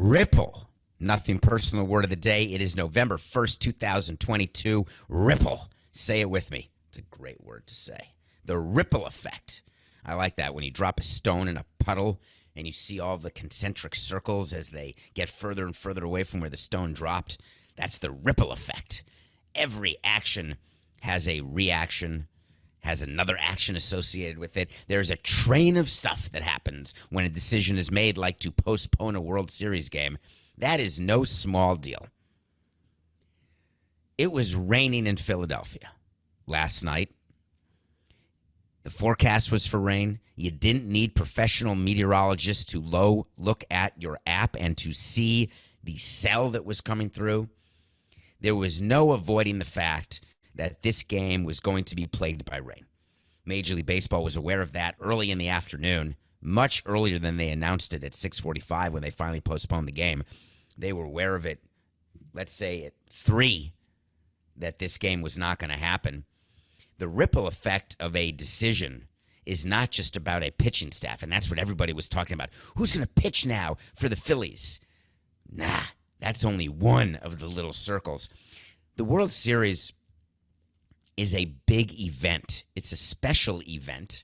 Ripple. Nothing personal word of the day. It is November 1st, 2022. Ripple. Say it with me. It's a great word to say. The ripple effect. I like that when you drop a stone in a puddle and you see all the concentric circles as they get further and further away from where the stone dropped. That's the ripple effect. Every action has a reaction, has another action associated with it. There's a train of stuff that happens when a decision is made, like to postpone a World Series game. That is no small deal. It was raining in Philadelphia last night. The forecast was for rain. You didn't need professional meteorologists to look at your app and to see the cell that was coming through. There was no avoiding the fact that this game was going to be plagued by rain. Major League Baseball was aware of that early in the afternoon, much earlier than they announced it at 6:45 when they finally postponed the game. They were aware of it, let's say at 3, that this game was not going to happen. The ripple effect of a decision is not just about a pitching staff, and that's what everybody was talking about. Who's going to pitch now for the Phillies? Nah, that's only one of the little circles. The World Series is a big event. It's a special event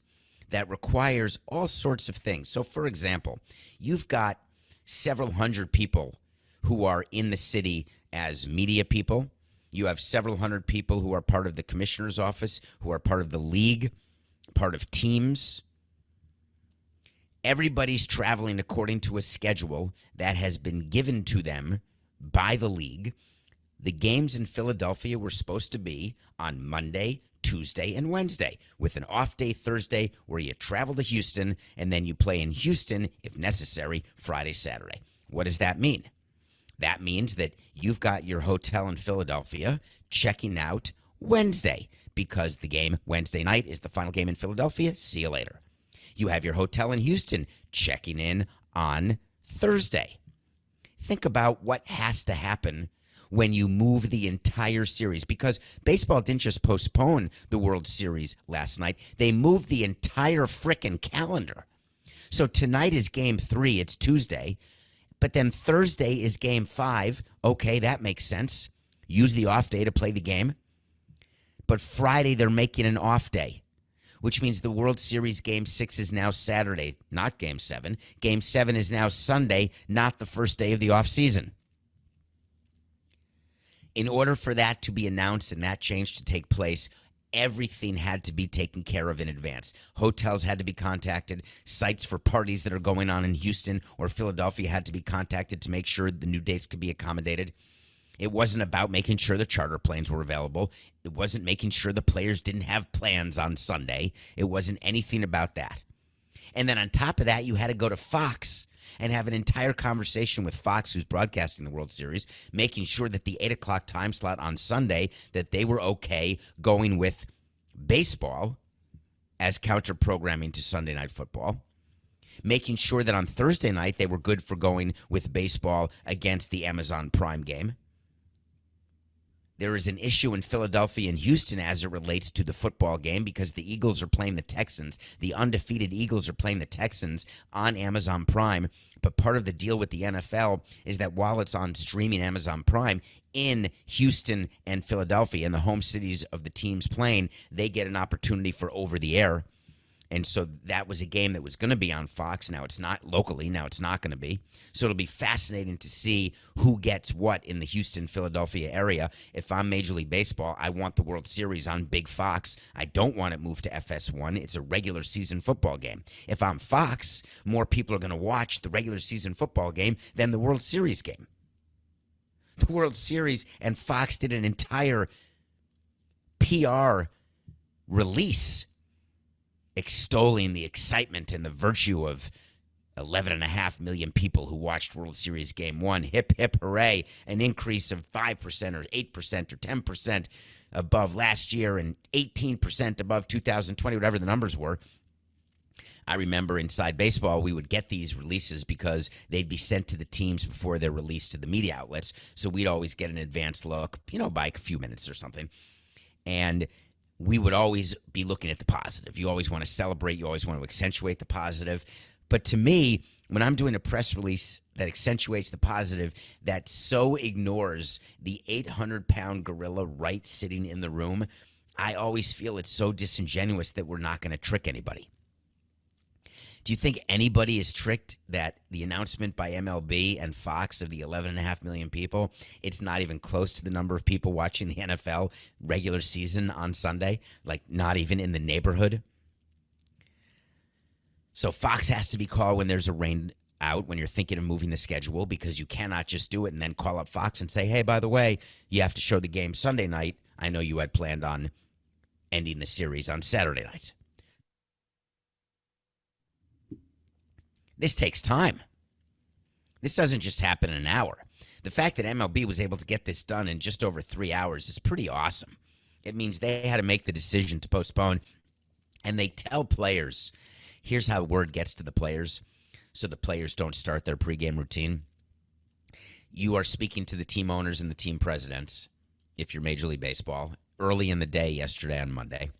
that requires all sorts of things. So, for example, you've got several hundred people who are in the city as media people. You have several hundred people who are part of the commissioner's office, who are part of the league, part of teams. Everybody's traveling according to a schedule that has been given to them by the league. The games in Philadelphia were supposed to be on Monday, Tuesday, and Wednesday, with an off day Thursday where you travel to Houston, and then you play in Houston, if necessary, Friday, Saturday. What does that mean? That means that you've got your hotel in Philadelphia checking out Wednesday because the game Wednesday night is the final game in Philadelphia. See you later. You have your hotel in Houston checking in on Thursday. Think about what has to happen when you move the entire series, because baseball didn't just postpone the World Series last night. They moved the entire frickin' calendar. So tonight is game 3. It's Tuesday. But then Thursday is game 5. Okay, that makes sense. Use the off day to play the game. But Friday, they're making an off day, which means the World Series game 6 is now Saturday, not game 7. Game 7 is now Sunday, not the first day of the off season. In order for that to be announced and that change to take place, everything had to be taken care of in advance. Hotels had to be contacted. Sites for parties that are going on in Houston or Philadelphia had to be contacted to make sure the new dates could be accommodated. It wasn't about making sure the charter planes were available. It wasn't making sure the players didn't have plans on Sunday. It wasn't anything about that. And then on top of that, you had to go to Fox and have an entire conversation with Fox, who's broadcasting the World Series, making sure that the 8 o'clock time slot on Sunday, that they were okay going with baseball as counter-programming to Sunday Night Football, making sure that on Thursday night they were good for going with baseball against the Amazon Prime game. There is an issue in Philadelphia and Houston as it relates to the football game because the Eagles are playing the Texans. The undefeated Eagles are playing the Texans on Amazon Prime. But part of the deal with the NFL is that while it's on streaming Amazon Prime, in Houston and Philadelphia, in the home cities of the teams playing, they get an opportunity for over-the-air. And so that was a game that was going to be on Fox. Now it's not locally. Now it's not going to be. So it'll be fascinating to see who gets what in the Houston-Philadelphia area. If I'm Major League Baseball, I want the World Series on Big Fox. I don't want it moved to FS1. It's a regular season football game. If I'm Fox, more people are going to watch the regular season football game than the World Series game. The World Series and Fox did an entire PR release extolling the excitement and the virtue of 11.5 million people who watched World Series Game 1. Hip, hip, hooray. An increase of 5% or 8% or 10% above last year and 18% above 2020, whatever the numbers were. I remember inside baseball, we would get these releases because they'd be sent to the teams before they're released to the media outlets. So we'd always get an advanced look, by a few minutes or something. And we would always be looking at the positive. You always want to celebrate. You always want to accentuate the positive. But to me, when I'm doing a press release that accentuates the positive, that so ignores the 800-pound gorilla right sitting in the room, I always feel it's so disingenuous that we're not going to trick anybody. Do you think anybody is tricked that the announcement by MLB and Fox of the 11.5 million people, it's not even close to the number of people watching the NFL regular season on Sunday? Like, not even in the neighborhood? So Fox has to be called when there's a rain out, when you're thinking of moving the schedule, because you cannot just do it and then call up Fox and say, hey, by the way, you have to show the game Sunday night. I know you had planned on ending the series on Saturday night. This takes time. This doesn't just happen in an hour. The fact that MLB was able to get this done in just over 3 hours is pretty awesome. It means they had to make the decision to postpone, and they tell players, here's how word gets to the players so the players don't start their pregame routine. You are speaking to the team owners and the team presidents, if you're Major League Baseball, early in the day yesterday on Monday,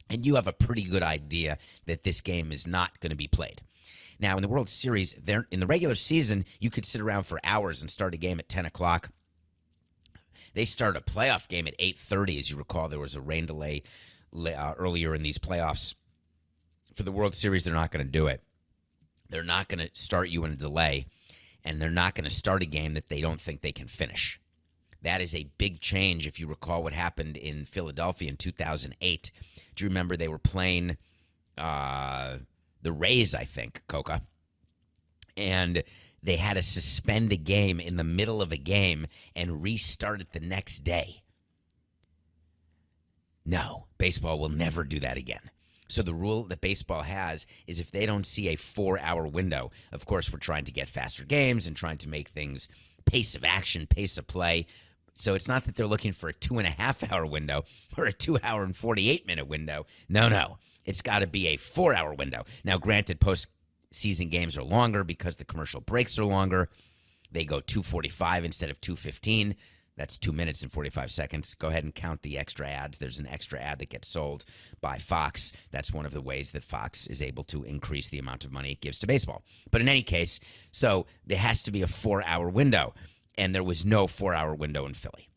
and you have a pretty good idea that this game is not going to be played. Now, in the World Series, in the regular season, you could sit around for hours and start a game at 10 o'clock. They start a playoff game at 8:30. As you recall, there was a rain delay earlier in these playoffs. For the World Series, they're not going to do it. They're not going to start you in a delay, and they're not going to start a game that they don't think they can finish. That is a big change if you recall what happened in Philadelphia in 2008. Do you remember they were playing the Rays, I think, Coca, and they had to suspend a game in the middle of a game and restart it the next day? No, baseball will never do that again. So the rule that baseball has is if they don't see a 4-hour window, of course, we're trying to get faster games and trying to make things pace of action, pace of play. So it's not that they're looking for a 2.5-hour window or a 2-hour and 48-minute window. No. It's got to be a 4-hour window. Now, granted, postseason games are longer because the commercial breaks are longer. They go 2:45 instead of 2:15. That's 2 minutes and 45 seconds. Go ahead and count the extra ads. There's an extra ad that gets sold by Fox. That's one of the ways that Fox is able to increase the amount of money it gives to baseball. But in any case, so there has to be a 4-hour window. And there was no 4-hour window in Philly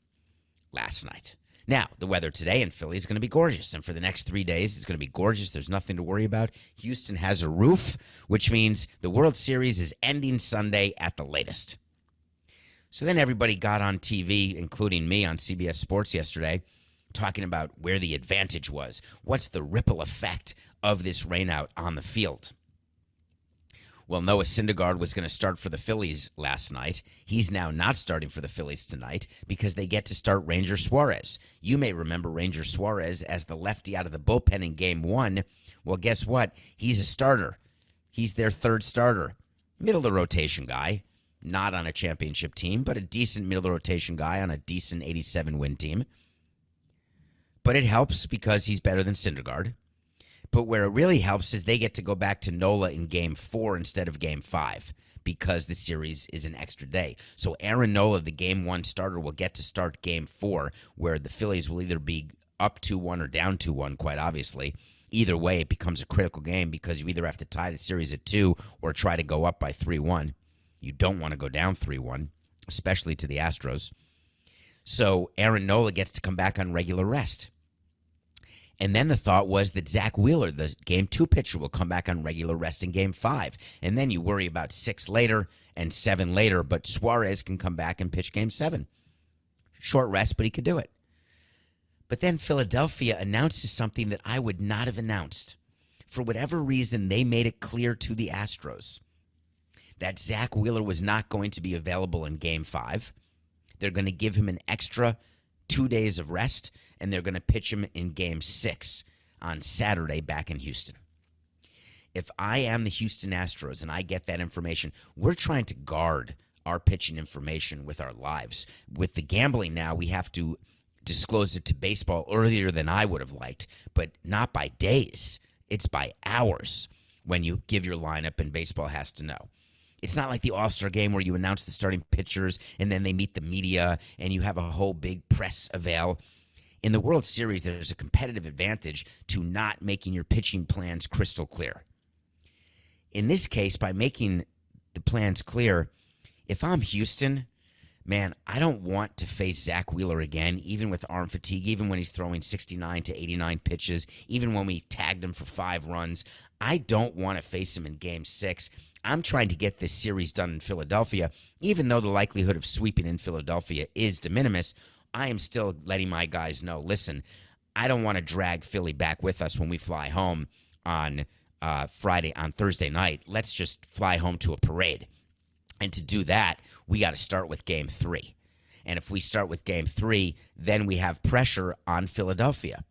last night. Now, the weather today in Philly is going to be gorgeous. And for the next 3 days, it's going to be gorgeous. There's nothing to worry about. Houston has a roof, which means the World Series is ending Sunday at the latest. So then everybody got on TV, including me on CBS Sports yesterday, talking about where the advantage was. What's the ripple effect of this rainout on the field? Well, Noah Syndergaard was going to start for the Phillies last night. He's now not starting for the Phillies tonight because they get to start Ranger Suarez. You may remember Ranger Suarez as the lefty out of the bullpen in Game 1. Well, guess what? He's a starter. He's their third starter. Middle-of-the-rotation guy. Not on a championship team, but a decent middle-of-the-rotation guy on a decent 87-win team. But it helps because he's better than Syndergaard. But where it really helps is they get to go back to Nola in Game 4 instead of Game 5 because the series is an extra day. So Aaron Nola, the Game 1 starter, will get to start Game 4, where the Phillies will either be up 2-1 or down 2-1, quite obviously. Either way, it becomes a critical game because you either have to tie the series at 2 or try to go up by 3-1. You don't want to go down 3-1, especially to the Astros. So Aaron Nola gets to come back on regular rest. And then the thought was that Zach Wheeler, the Game 2 pitcher, will come back on regular rest in Game 5. And then you worry about 6 later and 7 later, but Suarez can come back and pitch Game 7. Short rest, but he could do it. But then Philadelphia announces something that I would not have announced. For whatever reason, they made it clear to the Astros that Zach Wheeler was not going to be available in Game 5. They're going to give him an extra 2 days of rest, and they're going to pitch him in Game 6 on Saturday back in Houston. If I am the Houston Astros and I get that information, we're trying to guard our pitching information with our lives. With the gambling now, we have to disclose it to baseball earlier than I would have liked, but not by days. It's by hours when you give your lineup and baseball has to know. It's not like the All-Star game where you announce the starting pitchers and then they meet the media and you have a whole big press avail. In the World Series, there's a competitive advantage to not making your pitching plans crystal clear. In this case, by making the plans clear, if I'm Houston, man, I don't want to face Zach Wheeler again, even with arm fatigue, even when he's throwing 69 to 89 pitches, even when we tagged him for 5 runs. I don't want to face him in Game 6. I'm trying to get this series done in Philadelphia. Even though the likelihood of sweeping in Philadelphia is de minimis, I am still letting my guys know, listen, I don't want to drag Philly back with us when we fly home on Thursday night. Let's just fly home to a parade. And to do that, we got to start with Game 3. And if we start with Game 3, then we have pressure on Philadelphia.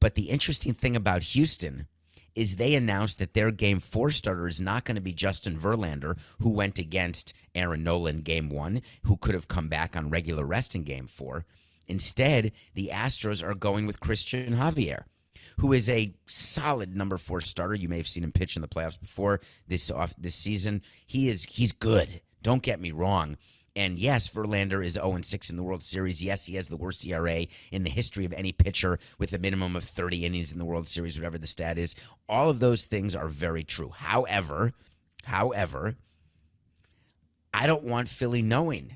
But the interesting thing about Houston is they announced that their Game 4 starter is not going to be Justin Verlander, who went against Aaron Nola in Game 1, who could have come back on regular rest in Game 4. Instead, the Astros are going with Christian Javier, who is a solid number 4 starter. You may have seen him pitch in the playoffs before this season. He's good. Don't get me wrong. And yes, Verlander is 0-6 in the World Series. Yes, he has the worst ERA in the history of any pitcher with a minimum of 30 innings in the World Series, whatever the stat is. All of those things are very true. However, I don't want Philly knowing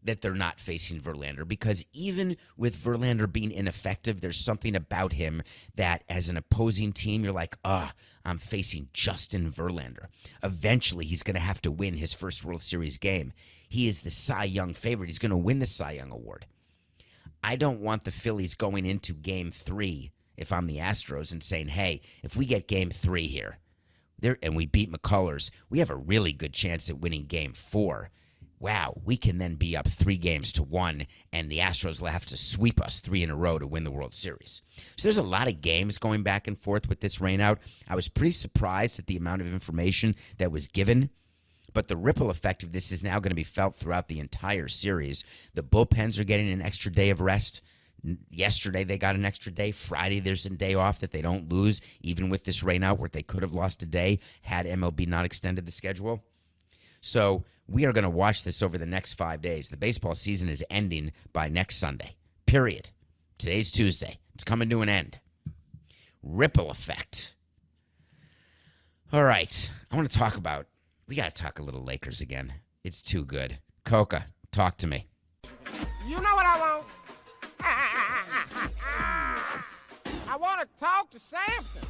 that they're not facing Verlander, because even with Verlander being ineffective, there's something about him that as an opposing team, you're like, I'm facing Justin Verlander. Eventually, he's going to have to win his first World Series game. He is the Cy Young favorite. He's going to win the Cy Young Award. I don't want the Phillies going into Game 3, if I'm the Astros, and saying, hey, if we get Game 3 here and we beat McCullers, we have a really good chance at winning Game 4. Wow, we can then be up 3-1, and the Astros will have to sweep us 3 in a row to win the World Series. So there's a lot of games going back and forth with this rainout. I was pretty surprised at the amount of information that was given, but the ripple effect of this is now going to be felt throughout the entire series. The bullpens are getting an extra day of rest. Yesterday they got an extra day. Friday there's a day off that they don't lose, even with this rainout where they could have lost a day had MLB not extended the schedule. So we are going to watch this over the next 5 days. The baseball season is ending by next Sunday, period. Today's Tuesday. It's coming to an end. Ripple effect. All right. We got to talk a little Lakers again. It's too good. Coca, talk to me. You know what I want? I want to talk to Samson.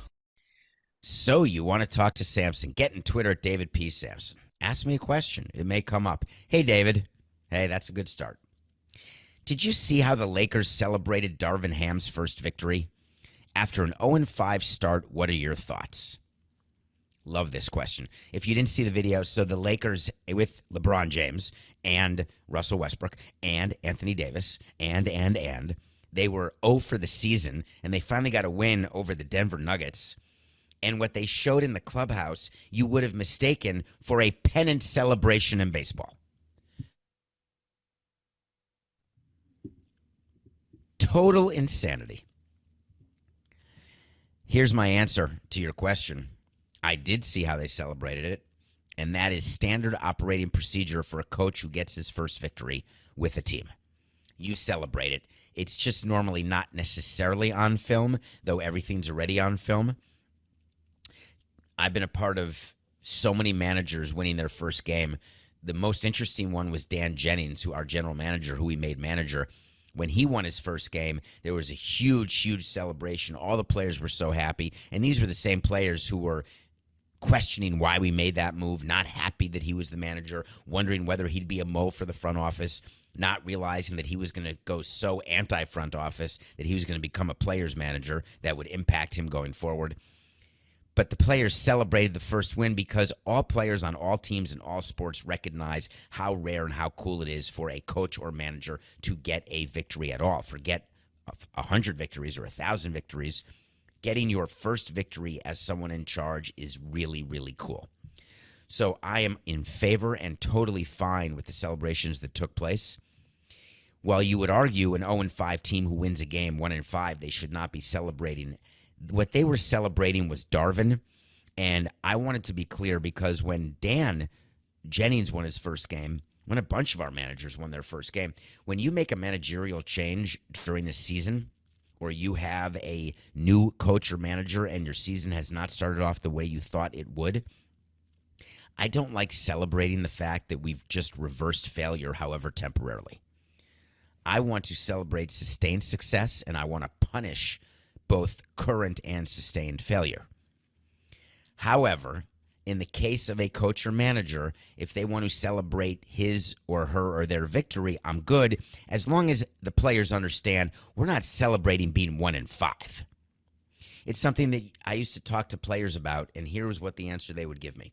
So you want to talk to Samson. Get in Twitter at David P. Samson. Ask me a question. It may come up. Hey, David. Hey, that's a good start. Did you see how the Lakers celebrated Darvin Ham's first victory? After an 0-5 start, what are your thoughts? Love this question. If you didn't see the video, so the Lakers with LeBron James and Russell Westbrook and Anthony Davis and they were 0 for the season, and they finally got a win over the Denver Nuggets. And what they showed in the clubhouse, you would have mistaken for a pennant celebration in baseball. Total insanity. Here's my answer to your question. I did see how they celebrated it, and that is standard operating procedure for a coach who gets his first victory with a team. You celebrate it. It's just normally not necessarily on film, though everything's already on film. I've been a part of so many managers winning their first game. The most interesting one was Dan Jennings, our general manager, who we made manager. When he won his first game, there was a huge celebration. All the players were so happy. And these were the same players who were questioning why we made that move, not happy that he was the manager, wondering whether he'd be a mole for the front office, not realizing that he was going to go so anti-front office that he was going to become a player's manager that would impact him going forward. But the players celebrated the first win because all players on all teams in all sports recognize how rare and how cool it is for a coach or manager to get a victory at all. Forget 100 victories or 1,000 victories. Getting your first victory as someone in charge is really cool. So I am in favor and totally fine with the celebrations that took place. While you would argue an 0-5 team who wins a game 1-5, they should not be celebrating. What they were celebrating was Darvin, and I wanted to be clear because when Dan Jennings won his first game, when a bunch of our managers won their first game, when you make a managerial change during the season, or you have a new coach or manager and your season has not started off the way you thought it would, I don't like celebrating the fact that we've just reversed failure, however temporarily. I want to celebrate sustained success, and I want to punish both current and sustained failure. However, in the case of a coach or manager, if they want to celebrate his or her or their victory, I'm good, as long as the players understand we're not celebrating being 1-5. It's something that I used to talk to players about, and here was what the answer they would give me.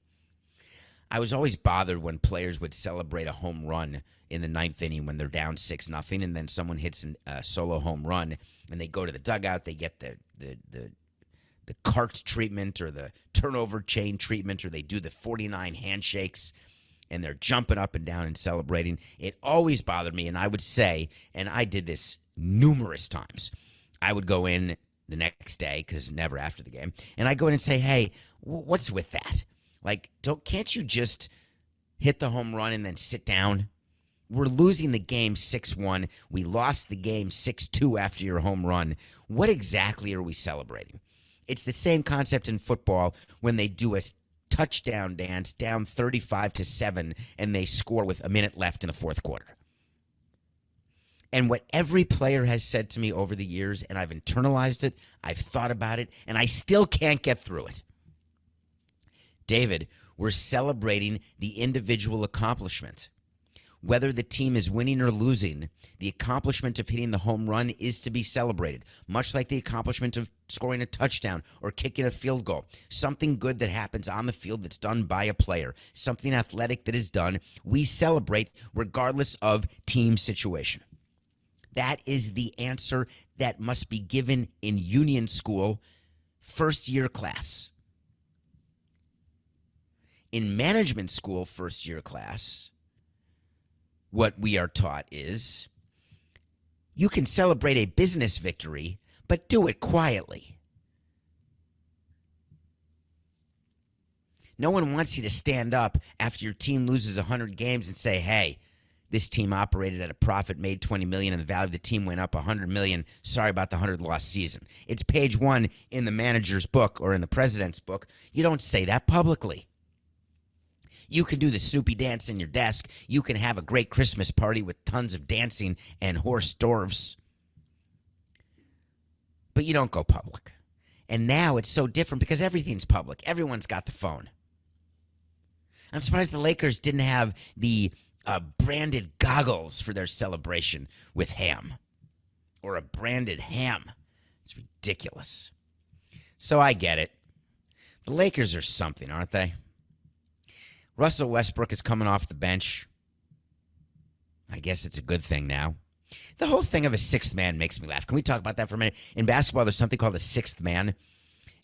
I was always bothered when players would celebrate a home run in the ninth inning when they're down 6-0, and then someone hits a solo home run, and they go to the dugout, they get the cart treatment or the turnover chain treatment, or they do the 49 handshakes, and they're jumping up and down and celebrating. It always bothered me, and I would say, and I did this numerous times, I would go in the next day, because never after the game, and I'd go in and say, hey, what's with that? Like, can't you just hit the home run and then sit down? We're losing the game 6-1. We lost the game 6-2 after your home run. What exactly are we celebrating? It's the same concept in football when they do a touchdown dance down 35-7 and they score with a minute left in the fourth quarter. And what every player has said to me over the years, and I've internalized it, I've thought about it, and I still can't get through it. David, we're celebrating the individual accomplishment. Whether the team is winning or losing, the accomplishment of hitting the home run is to be celebrated, much like the accomplishment of scoring a touchdown or kicking a field goal. Something good that happens on the field that's done by a player, something athletic that is done, we celebrate regardless of team situation. That is the answer that must be given in union school, first-year class. In management school, first-year class, what we are taught is you can celebrate a business victory, but do it quietly. No one wants you to stand up after your team loses 100 games and say, hey, this team operated at a profit, made $20 million, and the value of the team went up $100 million. Sorry about the 100-loss season. It's page 1 in the manager's book or in the president's book. You don't say that publicly. You can do the Snoopy dance in your desk. You can have a great Christmas party with tons of dancing and horse dwarfs. But you don't go public. And now it's so different because everything's public. Everyone's got the phone. I'm surprised the Lakers didn't have the branded goggles for their celebration with ham. Or a branded ham. It's ridiculous. So I get it. The Lakers are something, aren't they? Russell Westbrook is coming off the bench. I guess it's a good thing now. The whole thing of a sixth man makes me laugh. Can we talk about that for a minute? In basketball, there's something called a sixth man.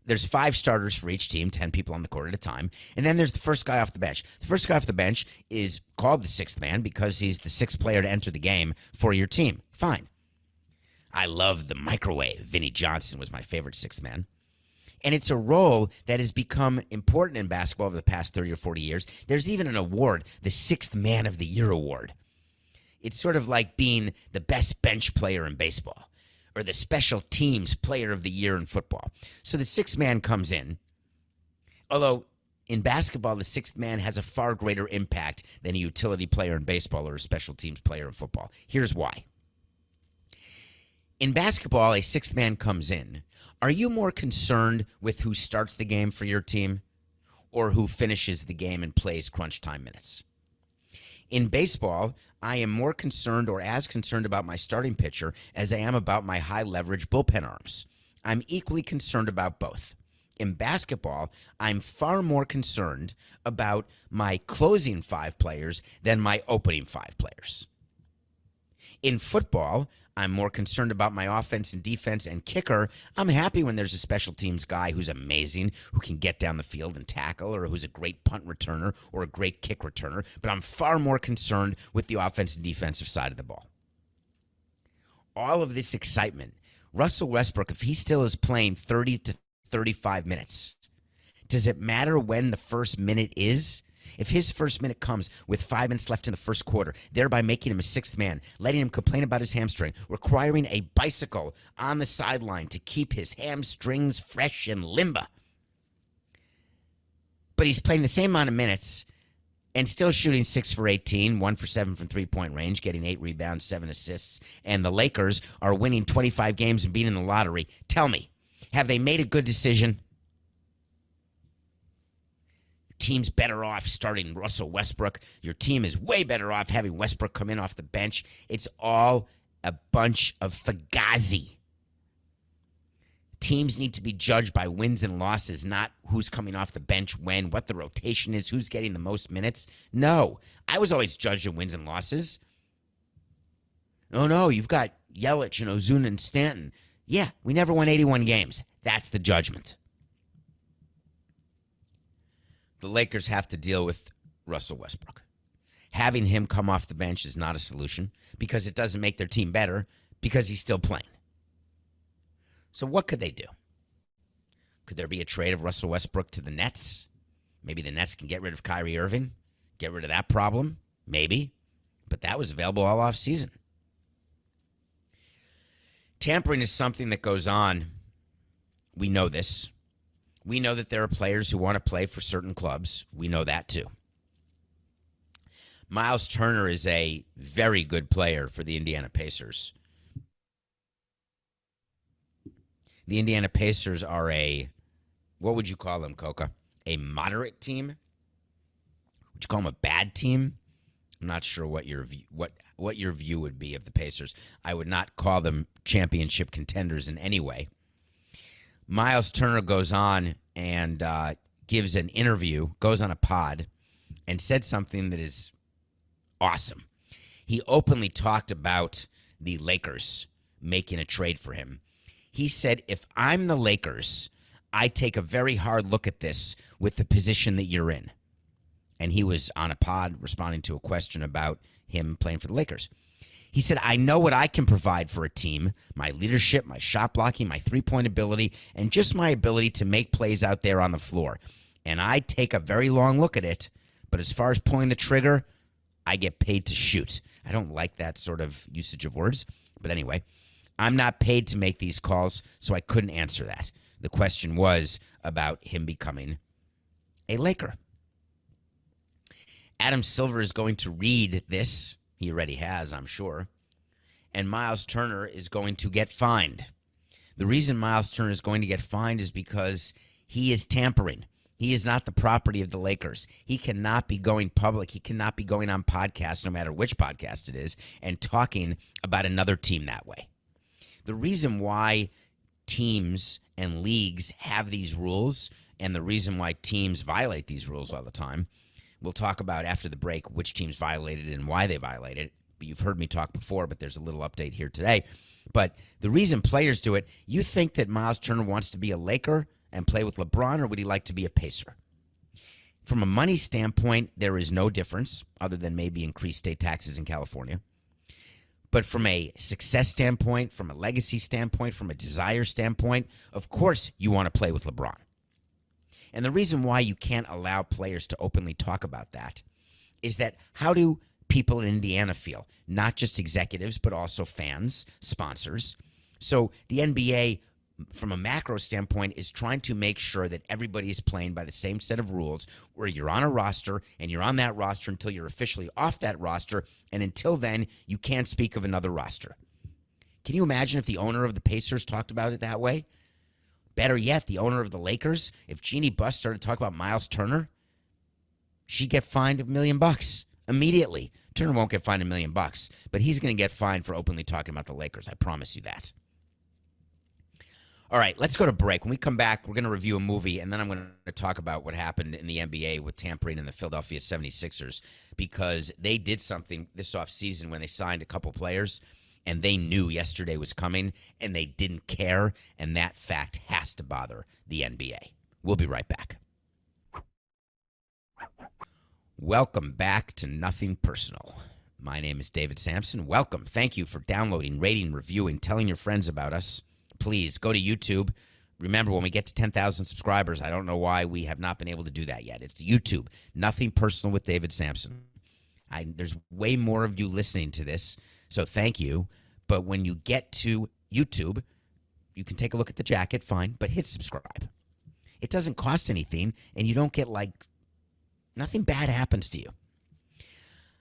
There's 5 starters for each team, 10 people on the court at a time. And then there's the first guy off the bench. The first guy off the bench is called the sixth man because he's the 6th player to enter the game for your team. Fine. I love the microwave. Vinnie Johnson was my favorite sixth man. And it's a role that has become important in basketball over the past 30 or 40 years. There's even an award, the Sixth Man of the Year award. It's sort of like being the best bench player in baseball or the special teams player of the year in football. So the sixth man comes in, although in basketball, the sixth man has a far greater impact than a utility player in baseball or a special teams player in football. Here's why. In basketball, a sixth man comes in. Are you more concerned with who starts the game for your team or who finishes the game and plays crunch time minutes? In baseball, I am more concerned or as concerned about my starting pitcher as I am about my high-leverage bullpen arms. I'm equally concerned about both. In basketball, I'm far more concerned about my closing 5 players than my opening 5 players. In football, I'm more concerned about my offense and defense and kicker. I'm happy when there's a special teams guy who's amazing, who can get down the field and tackle, or who's a great punt returner or a great kick returner. But I'm far more concerned with the offense and defensive side of the ball. All of this excitement, Russell Westbrook, if he still is playing 30 to 35 minutes, does it matter when the first minute is? If his first minute comes with 5 minutes left in the first quarter, thereby making him a sixth man, letting him complain about his hamstring, requiring a bicycle on the sideline to keep his hamstrings fresh and limber. But he's playing the same amount of minutes and still shooting 6 for 18, 1 for 7 from three-point range, getting 8 rebounds, 7 assists, and the Lakers are winning 25 games and being in the lottery. Tell me, have they made a good decision? Your team's better off starting Russell Westbrook. Your team is way better off having Westbrook come in off the bench. It's all a bunch of fugazi. Teams need to be judged by wins and losses, not who's coming off the bench when, what the rotation is, who's getting the most minutes. No, I was always judged on wins and losses. Oh, no, you've got Yelich and Ozuna and Stanton. Yeah, we never won 81 games. That's the judgment. The Lakers have to deal with Russell Westbrook. Having him come off the bench is not a solution because it doesn't make their team better because he's still playing. So what could they do? Could there be a trade of Russell Westbrook to the Nets? Maybe the Nets can get rid of Kyrie Irving, get rid of that problem. Maybe. But that was available all off season. Tampering is something that goes on. We know this. We know that there are players who want to play for certain clubs. We know that too. Myles Turner is a very good player for the Indiana Pacers. The Indiana Pacers are what would you call them, Coca? A moderate team? Would you call them a bad team? I'm not sure what your view would be of the Pacers. I would not call them championship contenders in any way. Myles Turner goes on and gives an interview, goes on a pod, and said something that is awesome. He openly talked about the Lakers making a trade for him. He said, if I'm the Lakers, I take a very hard look at this with the position that you're in. And he was on a pod responding to a question about him playing for the Lakers. He said, I know what I can provide for a team, my leadership, my shot blocking, my three-point ability, and just my ability to make plays out there on the floor. And I take a very long look at it, but as far as pulling the trigger, I get paid to shoot. I don't like that sort of usage of words, but anyway, I'm not paid to make these calls, so I couldn't answer that. The question was about him becoming a Laker. Adam Silver is going to read this. He already has, I'm sure. And Myles Turner is going to get fined. The reason Myles Turner is going to get fined is because he is tampering. He is not the property of the Lakers. He cannot be going public. He cannot be going on podcasts, no matter which podcast it is, and talking about another team that way. The reason why teams and leagues have these rules and the reason why teams violate these rules all the time, we'll talk about after the break which teams violated it and why they violated it. You've heard me talk before, but there's a little update here today. But the reason players do it, you think that Myles Turner wants to be a Laker and play with LeBron, or would he like to be a Pacer? From a money standpoint, there is no difference other than maybe increased state taxes in California. But from a success standpoint, from a legacy standpoint, from a desire standpoint, of course you want to play with LeBron. And the reason why you can't allow players to openly talk about that is that how do people in Indiana feel? Not just executives, but also fans, sponsors. So the NBA, from a macro standpoint, is trying to make sure that everybody is playing by the same set of rules where you're on a roster and you're on that roster until you're officially off that roster. And until then, you can't speak of another roster. Can you imagine if the owner of the Pacers talked about it that way? Better yet, the owner of the Lakers, if Jeannie Buss started to talk about Myles Turner, she'd get fined $1 million immediately. Turner won't get fined $1 million, but he's going to get fined for openly talking about the Lakers. I promise you that. All right, let's go to break. When we come back, we're going to review a movie, and then I'm going to talk about what happened in the NBA with tampering in the Philadelphia 76ers, because they did something this offseason when they signed a couple players, and they knew yesterday was coming, and they didn't care, and that fact has to bother the NBA. We'll be right back. Welcome back to Nothing Personal. My name is David Samson. Welcome. Thank you for downloading, rating, reviewing, telling your friends about us. Please go to YouTube. Remember, when we get to 10,000 subscribers, I don't know why we have not been able to do that yet. It's YouTube. Nothing Personal with David Samson. There's way more of you listening to this, so thank you. But when you get to YouTube, you can take a look at the jacket, fine, but hit subscribe. It doesn't cost anything, and you don't get, nothing bad happens to you.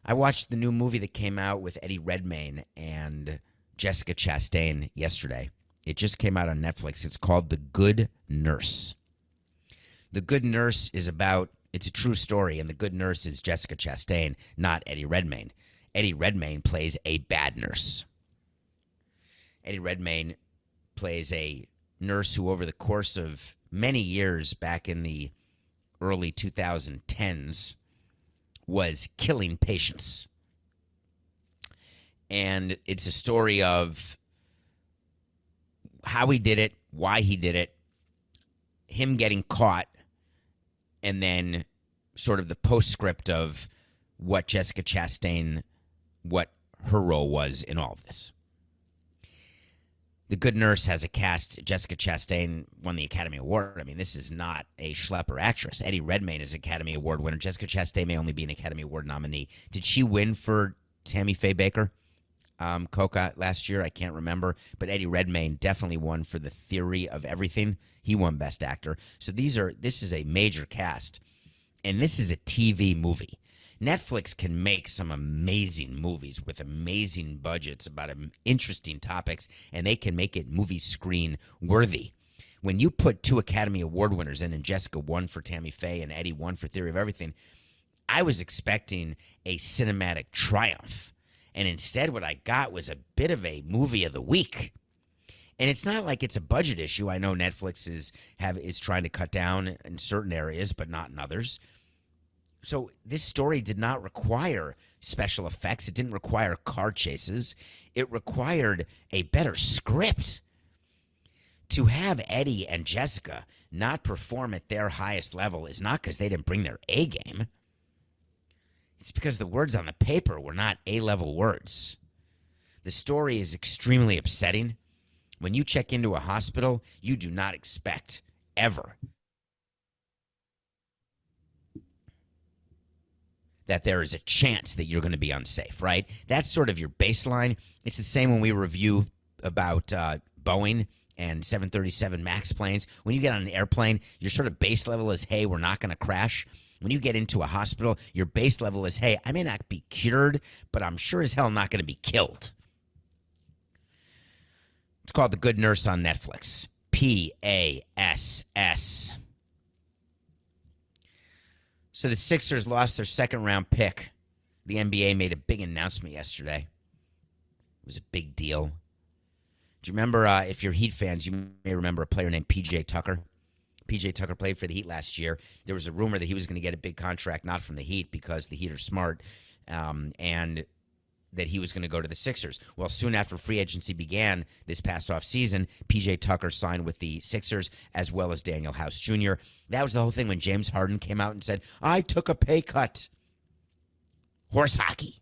I watched the new movie that came out with Eddie Redmayne and Jessica Chastain yesterday. It just came out on Netflix. It's called The Good Nurse. The Good Nurse is it's a true story, and the good nurse is Jessica Chastain, not Eddie Redmayne. Eddie Redmayne plays a bad nurse. Eddie Redmayne plays a nurse who, over the course of many years back in the early 2010s, was killing patients. And it's a story of how he did it, why he did it, him getting caught, and then sort of the postscript of what Jessica Chastain, what her role was in all of this. The Good Nurse has a cast. Jessica Chastain won the Academy Award. I mean, this is not a schlepper actress. Eddie Redmayne is an Academy Award winner. Jessica Chastain may only be an Academy Award nominee. Did she win for Tammy Faye Baker? Coca last year? I can't remember. But Eddie Redmayne definitely won for The Theory of Everything. He won Best Actor. So this is a major cast. And this is a TV movie. Netflix can make some amazing movies with amazing budgets about interesting topics, and they can make it movie screen worthy. When you put two Academy Award winners in, and Jessica won for Tammy Faye and Eddie won for Theory of Everything, I was expecting a cinematic triumph. And instead what I got was a bit of a movie of the week. And it's not like it's a budget issue. I know Netflix is trying to cut down in certain areas, but not in others. So this story did not require special effects. It didn't require car chases. It required a better script. To have Eddie and Jessica not perform at their highest level is not because they didn't bring their A game. It's because the words on the paper were not A-level words. The story is extremely upsetting. When you check into a hospital, you do not expect ever that there is a chance that you're going to be unsafe, right? That's sort of your baseline. It's the same when we review about Boeing and 737 MAX planes. When you get on an airplane, your sort of base level is, hey, we're not going to crash. When you get into a hospital, your base level is, hey, I may not be cured, but I'm sure as hell not going to be killed. It's called The Good Nurse on Netflix. PASS. So the Sixers lost their second-round pick. The NBA made a big announcement yesterday. It was a big deal. Do you remember, if you're Heat fans, you may remember a player named P.J. Tucker. P.J. Tucker played for the Heat last year. There was a rumor that he was going to get a big contract, not from the Heat because the Heat are smart, and that he was going to go to the Sixers. Well, soon after free agency began this past offseason, P.J. Tucker signed with the Sixers as well as Daniel House Jr. That was the whole thing when James Harden came out and said, I took a pay cut. Horse hockey.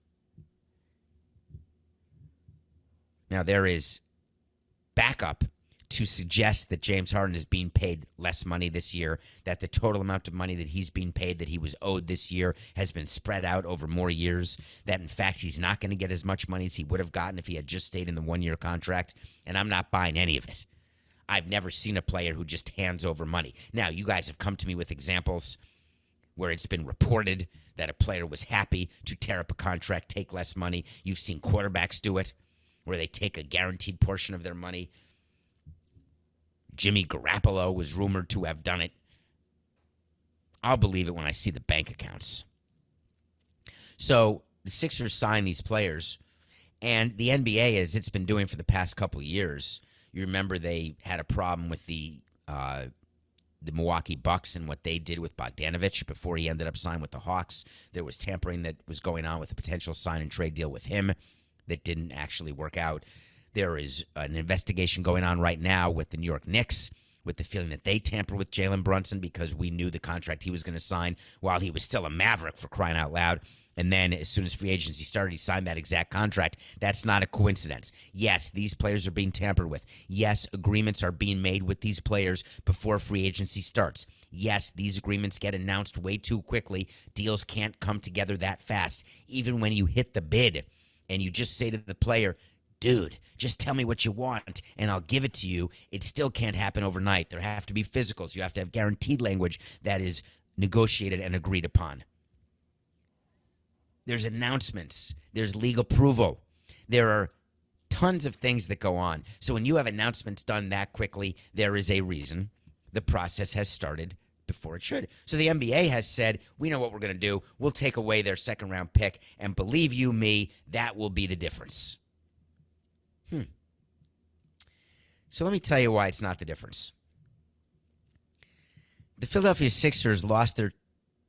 Now, there is backup to suggest that James Harden is being paid less money this year, that the total amount of money that he's being paid that he was owed this year has been spread out over more years, that in fact he's not going to get as much money as he would have gotten if he had just stayed in the one-year contract, and I'm not buying any of it. I've never seen a player who just hands over money. Now, you guys have come to me with examples where it's been reported that a player was happy to tear up a contract, take less money. You've seen quarterbacks do it, where they take a guaranteed portion of their money. Jimmy Garoppolo was rumored to have done it. I'll believe it when I see the bank accounts. So the Sixers signed these players, and the NBA, as it's been doing for the past couple of years, you remember they had a problem with the Milwaukee Bucks and what they did with Bogdanovich before he ended up signing with the Hawks. There was tampering that was going on with a potential sign and trade deal with him that didn't actually work out. There is an investigation going on right now with the New York Knicks, with the feeling that they tampered with Jalen Brunson because we knew the contract he was going to sign while he was still a Maverick, for crying out loud. And then as soon as free agency started, he signed that exact contract. That's not a coincidence. Yes, these players are being tampered with. Yes, agreements are being made with these players before free agency starts. Yes, these agreements get announced way too quickly. Deals can't come together that fast. Even when you hit the bid and you just say to the player, dude, just tell me what you want and I'll give it to you, it still can't happen overnight. There have to be physicals. You have to have guaranteed language that is negotiated and agreed upon. There's announcements. There's legal approval. There are tons of things that go on. So when you have announcements done that quickly, there is a reason the process has started before it should. So the NBA has said, we know what we're going to do. We'll take away their second-round pick, and believe you me, that will be the difference. So let me tell you why it's not the difference. The Philadelphia Sixers lost their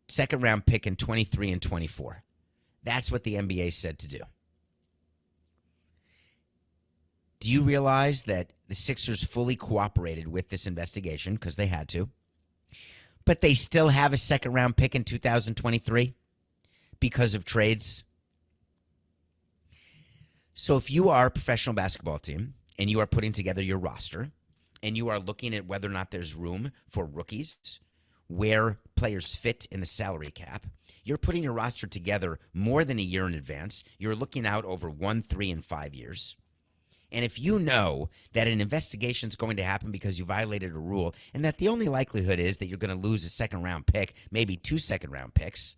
second-round pick in 23 and 24. That's what the NBA said to do. Do you realize that the Sixers fully cooperated with this investigation because they had to? But they still have a second-round pick in 2023 because of trades. So if you are a professional basketball team and you are putting together your roster and you are looking at whether or not there's room for rookies, where players fit in the salary cap, you're putting your roster together more than a year in advance. You're looking out over 1, 3, and 5 years. And if you know that an investigation is going to happen because you violated a rule and that the only likelihood is that you're going to lose a second-round pick, maybe 2 second-round picks,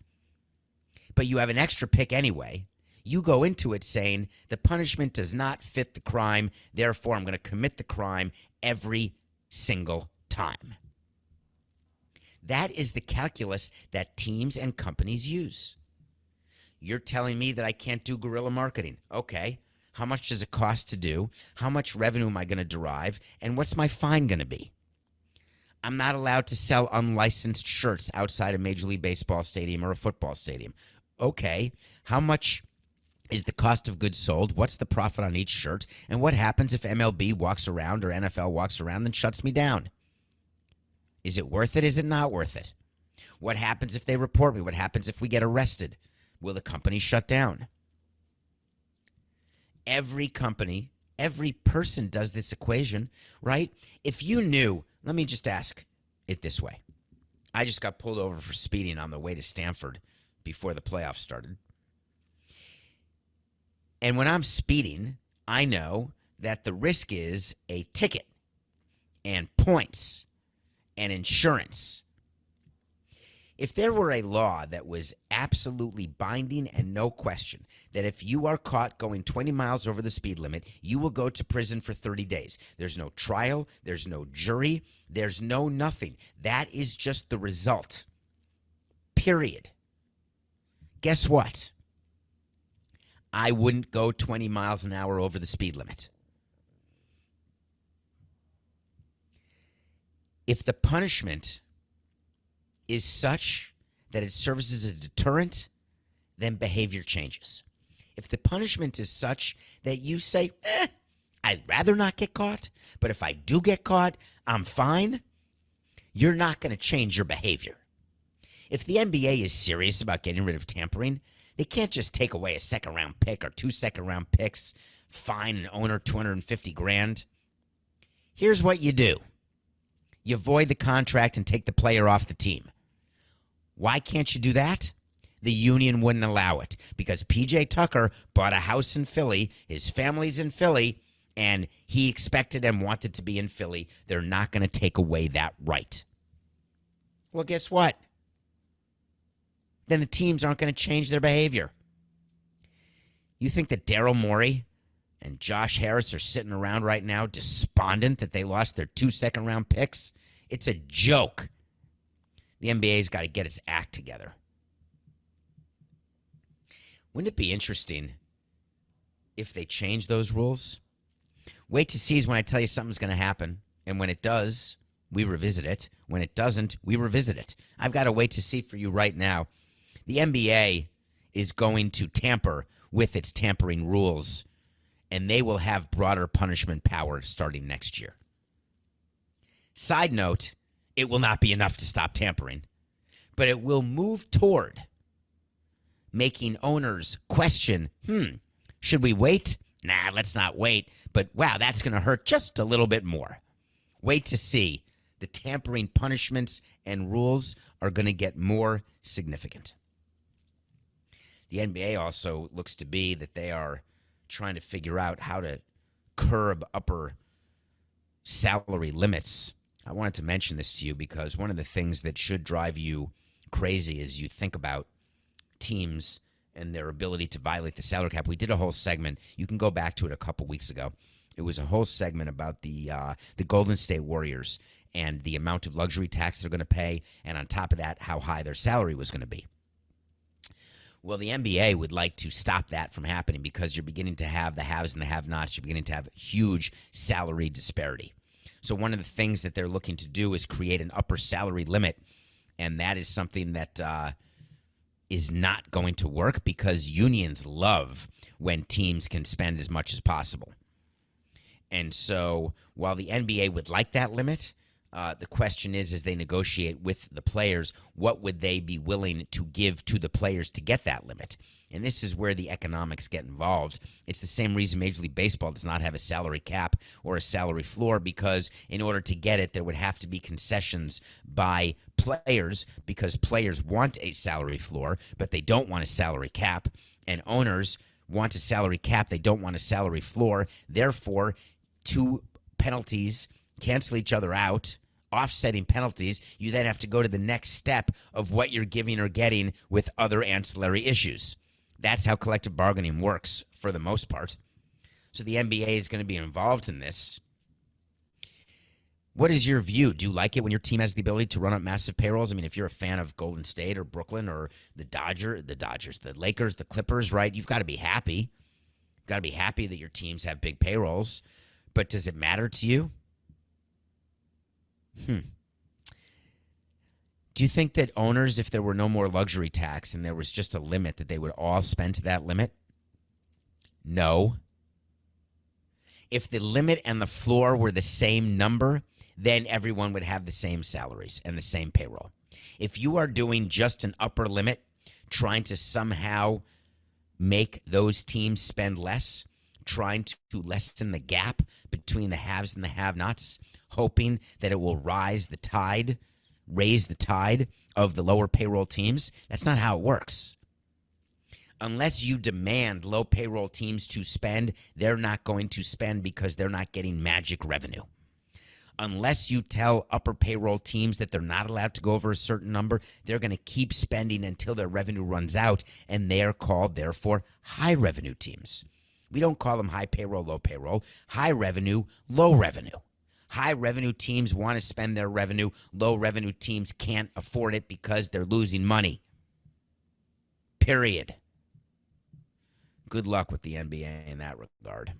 but you have an extra pick anyway, you go into it saying the punishment does not fit the crime, therefore I'm going to commit the crime every single time. That is the calculus that teams and companies use. You're telling me that I can't do guerrilla marketing. Okay. How much does it cost to do? How much revenue am I going to derive? And what's my fine going to be? I'm not allowed to sell unlicensed shirts outside a Major League Baseball stadium or a football stadium. Okay. How much is the cost of goods sold? What's the profit on each shirt? And what happens if MLB walks around or NFL walks around and shuts me down? Is it worth it? Is it not worth it? What happens if they report me? What happens if we get arrested? Will the company shut down? Every company, every person does this equation, right? If you knew, let me just ask it this way. I just got pulled over for speeding on the way to Stanford before the playoffs started. And when I'm speeding, I know that the risk is a ticket and points and insurance. If there were a law that was absolutely binding and no question that if you are caught going 20 miles over the speed limit, you will go to prison for 30 days. There's no trial. There's no jury. There's no nothing. That is just the result. Period. Guess what? I wouldn't go 20 miles an hour over the speed limit. If the punishment is such that it serves as a deterrent, then behavior changes. If the punishment is such that you say, I'd rather not get caught, but if I do get caught, I'm fine, you're not going to change your behavior. If the NBA is serious about getting rid of tampering, they can't just take away a second-round pick or 2 second-round picks, fine an owner $250,000. Here's what you do. You void the contract and take the player off the team. Why can't you do that? The union wouldn't allow it because P.J. Tucker bought a house in Philly. His family's in Philly, and he expected and wanted to be in Philly. They're not going to take away that right. Well, guess what? Then the teams aren't going to change their behavior. You think that Daryl Morey and Josh Harris are sitting around right now despondent that they lost their 2 second-round picks? It's a joke. The NBA's got to get its act together. Wouldn't it be interesting if they change those rules? Wait to see when I tell you something's going to happen. And when it does, we revisit it. When it doesn't, we revisit it. I've got to wait to see for you right now. The NBA is going to tamper with its tampering rules, and they will have broader punishment power starting next year. Side note, it will not be enough to stop tampering, but it will move toward making owners question, should we wait? Nah, let's not wait. But wow, that's going to hurt just a little bit more. Wait to see. The tampering punishments and rules are going to get more significant. The NBA also looks to be that they are trying to figure out how to curb upper salary limits. I wanted to mention this to you because one of the things that should drive you crazy as you think about teams and their ability to violate the salary cap. We did a whole segment. You can go back to it a couple weeks ago. It was a whole segment about the Golden State Warriors and the amount of luxury tax they're going to pay, and on top of that, how high their salary was going to be. Well, the NBA would like to stop that from happening because you're beginning to have the haves and the have-nots. You're beginning to have huge salary disparity. So one of the things that they're looking to do is create an upper salary limit, and that is something that is not going to work because unions love when teams can spend as much as possible. And so while the NBA would like that limit, the question is, as they negotiate with the players, what would they be willing to give to the players to get that limit? And this is where the economics get involved. It's the same reason Major League Baseball does not have a salary cap or a salary floor, because in order to get it, there would have to be concessions by players, because players want a salary floor, but they don't want a salary cap, and owners want a salary cap. They don't want a salary floor. Therefore, two penalties cancel each other out, offsetting penalties. You then have to go to the next step of what you're giving or getting with other ancillary issues. That's how collective bargaining works for the most part. So the NBA is going to be involved in this. What is your view? Do you like it when your team has the ability to run up massive payrolls? I mean, if you're a fan of Golden State or Brooklyn or the Dodgers, the Lakers, the Clippers, right? You've got to be happy. You've got to be happy that your teams have big payrolls. But does it matter to you? Do you think that owners, if there were no more luxury tax and there was just a limit, that they would all spend to that limit? No. If the limit and the floor were the same number, then everyone would have the same salaries and the same payroll. If you are doing just an upper limit, trying to somehow make those teams spend less, trying to lessen the gap between the haves and the have-nots, hoping that it will raise the tide of the lower payroll teams, that's not how it works. Unless you demand low payroll teams to spend, they're not going to spend because they're not getting magic revenue. Unless you tell upper payroll teams that they're not allowed to go over a certain number, they're going to keep spending until their revenue runs out, and they are called, therefore, high revenue teams. We don't call them high payroll, low payroll. High revenue, low revenue. High revenue teams want to spend their revenue. Low revenue teams can't afford it because they're losing money. Period. Good luck with the NBA in that regard.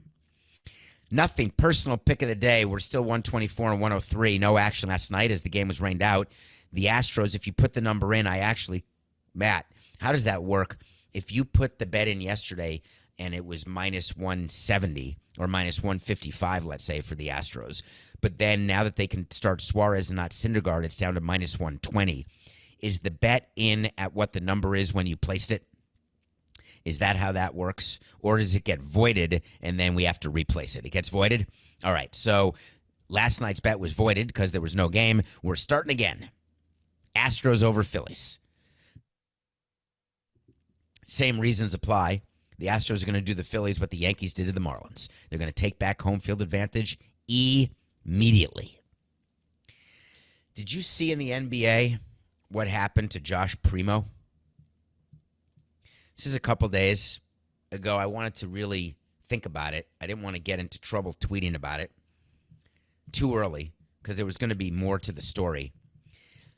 Nothing. Personal pick of the day. We're still 124 and 103. No action last night as the game was rained out. The Astros, if you put the number in, Matt, how does that work? If you put the bet in yesterday and it was minus 170 or minus 155, let's say, for the Astros, but then now that they can start Suarez and not Syndergaard, it's down to minus 120. Is the bet in at what the number is when you placed it? Is that how that works? Or does it get voided and then we have to replace it? It gets voided? All right, so last night's bet was voided because there was no game. We're starting again. Astros over Phillies. Same reasons apply. The Astros are going to do the Phillies what the Yankees did to the Marlins. They're going to take back home field advantage immediately. Did you see in the NBA what happened to Josh Primo? This is a couple days ago. I wanted to really think about it. I didn't want to get into trouble tweeting about it too early because there was going to be more to the story.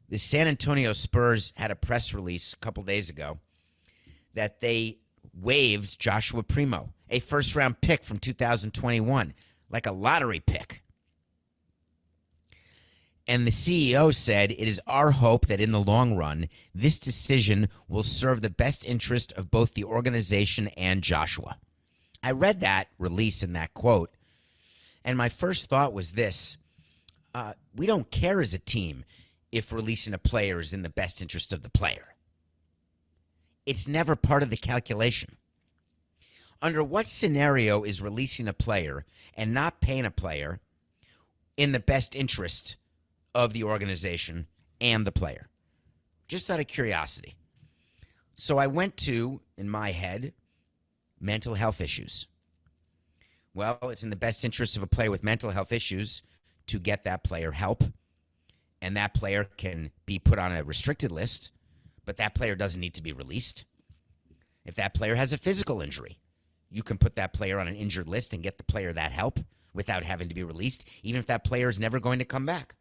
The San Antonio Spurs had a press release a couple days ago that they waived Joshua Primo, a first-round pick from 2021, like a lottery pick. And the CEO said, "It is our hope that in the long run, this decision will serve the best interest of both the organization and Joshua." I read that release and that quote, and my first thought was this. We don't care as a team if releasing a player is in the best interest of the player. It's never part of the calculation. Under what scenario is releasing a player and not paying a player in the best interest of the organization and the player? Just out of curiosity. So I went to, in my head, mental health issues. Well, it's in the best interest of a player with mental health issues to get that player help, and that player can be put on a restricted list, but that player doesn't need to be released. If that player has a physical injury, you can put that player on an injured list and get the player that help without having to be released, even if that player is never going to come back.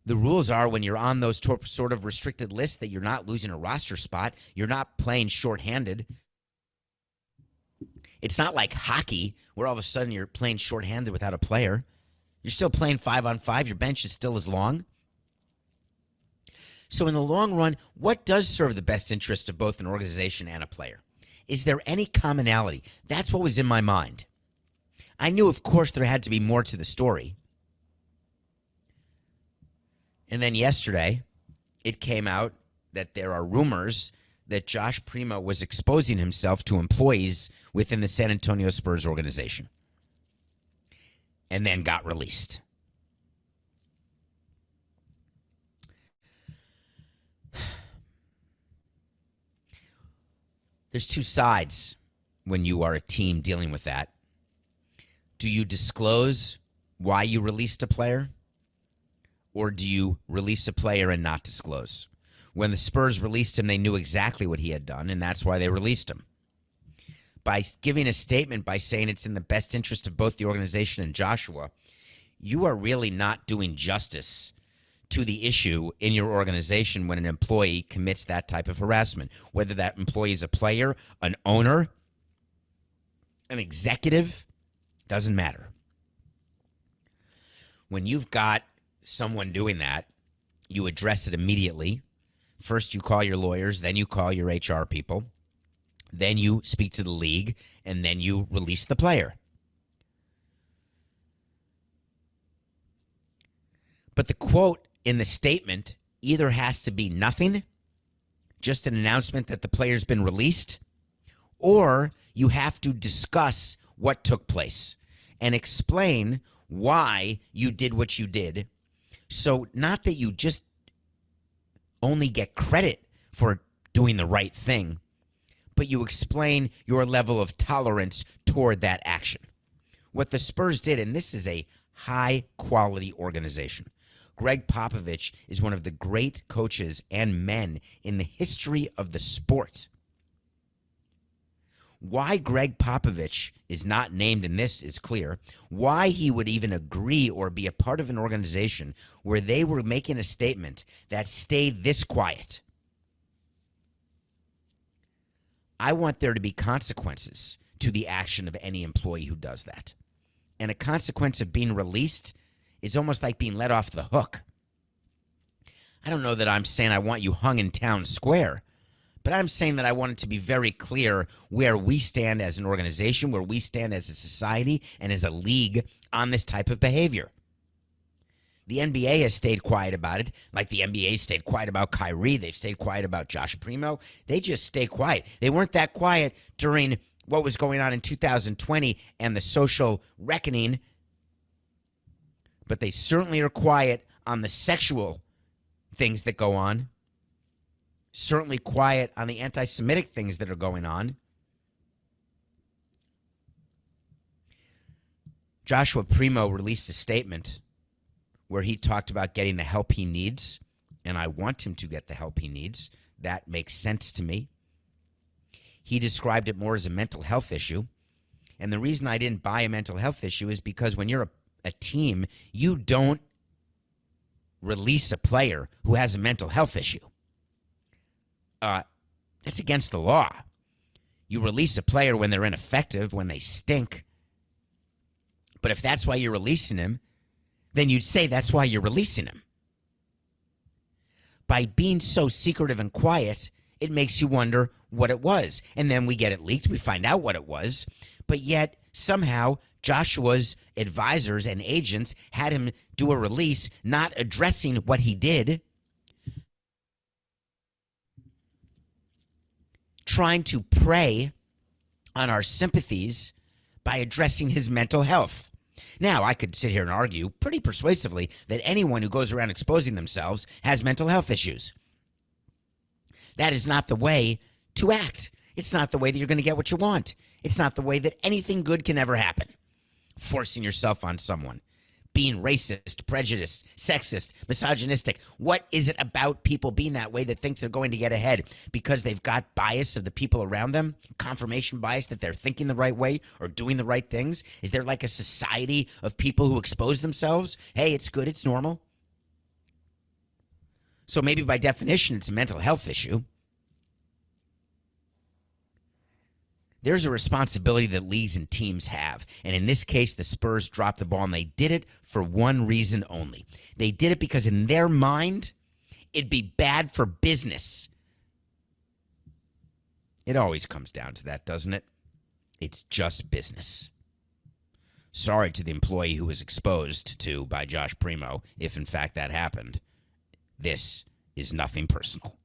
The rules are when you're on those sort of restricted lists that you're not losing a roster spot. You're not playing shorthanded. It's not like hockey where all of a sudden you're playing shorthanded without a player. You're still playing 5-on-5. Your bench is still as long. So in the long run, what does serve the best interest of both an organization and a player? Is there any commonality? That's what was in my mind. I knew, of course, there had to be more to the story. And then yesterday, it came out that there are rumors that Josh Primo was exposing himself to employees within the San Antonio Spurs organization and then got released. There's two sides when you are a team dealing with that. Do you disclose why you released a player? Or do you release a player and not disclose? When the Spurs released him, they knew exactly what he had done, and that's why they released him. By giving a statement, by saying it's in the best interest of both the organization and Joshua, you are really not doing justice to the issue in your organization when an employee commits that type of harassment. Whether that employee is a player, an owner, an executive, doesn't matter. When you've got someone doing that, you address it immediately. First, you call your lawyers, then you call your HR people, then you speak to the league, and then you release the player. But the quote in the statement either has to be nothing, just an announcement that the player's been released, or you have to discuss what took place and explain why you did what you did. So not that you just only get credit for doing the right thing, but you explain your level of tolerance toward that action. What the Spurs did, and this is a high-quality organization. Greg Popovich is one of the great coaches and men in the history of the sport. Why Greg Popovich is not named in this is clear. Why he would even agree or be a part of an organization where they were making a statement that stayed this quiet. I want there to be consequences to the action of any employee who does that. And a consequence of being released is almost like being let off the hook. I don't know that I'm saying I want you hung in town square, but I'm saying that I want it to be very clear where we stand as an organization, where we stand as a society and as a league on this type of behavior. The NBA has stayed quiet about it, like the NBA stayed quiet about Kyrie. They've stayed quiet about Josh Primo. They just stay quiet. They weren't that quiet during what was going on in 2020 and the social reckoning, but they certainly are quiet on the sexual things that go on. Certainly quiet on the anti-Semitic things that are going on. Joshua Primo released a statement where he talked about getting the help he needs, and I want him to get the help he needs. That makes sense to me. He described it more as a mental health issue, and the reason I didn't buy a mental health issue is because when you're a team, you don't release a player who has a mental health issue. That's against the law. You release a player when they're ineffective, when they stink. But if that's why you're releasing him, then you'd say that's why you're releasing him. By being so secretive and quiet, it makes you wonder what it was. And then we get it leaked. We find out what it was. But yet, somehow, Joshua's advisors and agents had him do a release, not addressing what he did, trying to prey on our sympathies by addressing his mental health. Now, I could sit here and argue pretty persuasively that anyone who goes around exposing themselves has mental health issues. That is not the way to act. It's not the way that you're going to get what you want. It's not the way that anything good can ever happen. Forcing yourself on someone. being racist, prejudiced, sexist, misogynistic? What is it about people being that way that thinks they're going to get ahead? Because they've got bias of the people around them, confirmation bias that they're thinking the right way or doing the right things? Is there like a society of people who expose themselves? Hey, it's good, it's normal. So maybe by definition, it's a mental health issue. There's a responsibility that leagues and teams have. And in this case, the Spurs dropped the ball, and they did it for one reason only. They did it because in their mind, it'd be bad for business. It always comes down to that, doesn't it? It's just business. Sorry to the employee who was exposed to by Josh Primo, if in fact that happened. This is nothing personal.